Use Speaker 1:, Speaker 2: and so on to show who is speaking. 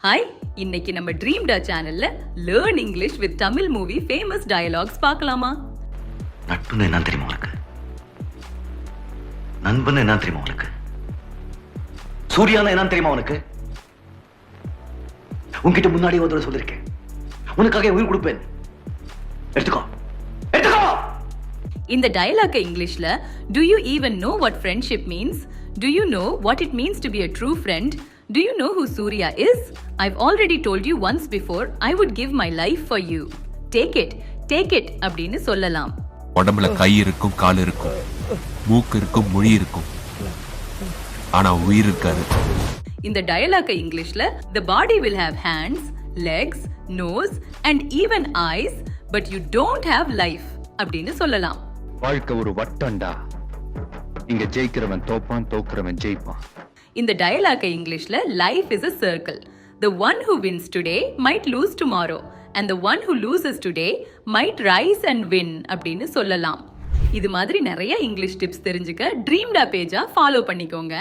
Speaker 1: Hi, இன்னைக்கு நம்ம ட்ரீம்டா சேனல்ல learn English with Tamil movie famous dialogues பார்க்கலாமா?
Speaker 2: நட்புன்னு என்ன தெரியுமா உனக்கு? நண்பன் என்ன தெரியுமா உனக்கு? சூர்யானா என்ன தெரியுமா உனக்கு? உன்கிட்ட முன்னாடி ஒரு தடவை சொல்லிருக்கேன், உனக்காக உயிர் கொடுப்பேன், எடுத்துக்கோ எடுத்துக்கோ.
Speaker 1: இந்த டயலாக் இங்கிலீஷ்ல do you even know what friendship means? Do you know what it means to be a true friend? Do you know who Surya is? I've already told you once before I would give my life for you. Take it அப்படின்னு சொல்லலாம்.
Speaker 3: உடம்புல கை இருக்கும், கால் இருக்கும், மூக்கு இருக்கும், மொழி இருக்கும், ஆனா உயிர் இருக்காது.
Speaker 1: இந்த டயலாக் இங்கிலீஷ்ல the body will have hands, legs, nose and even eyes but you don't have life அப்படின்னு சொல்லலாம்.
Speaker 4: வாழ்க்கை ஒரு வட்டம்டா, இங்க ஜெயிக்கிறவன் தோப்பான், தோக்குறவன் ஜெயிப்பான்.
Speaker 1: இந்த டயலாக் இங்கிலீஷ்ல life is a circle. The one who wins today might lose tomorrow and the one who loses today might rise and win அப்படின்னு சொல்லலாம். இது மாதிரி நிறைய இங்கிலீஷ் டிப்ஸ் தெரிஞ்சுக்க ட்ரீம்டா பேஜை ஃபாலோ பண்ணிக்கோங்க.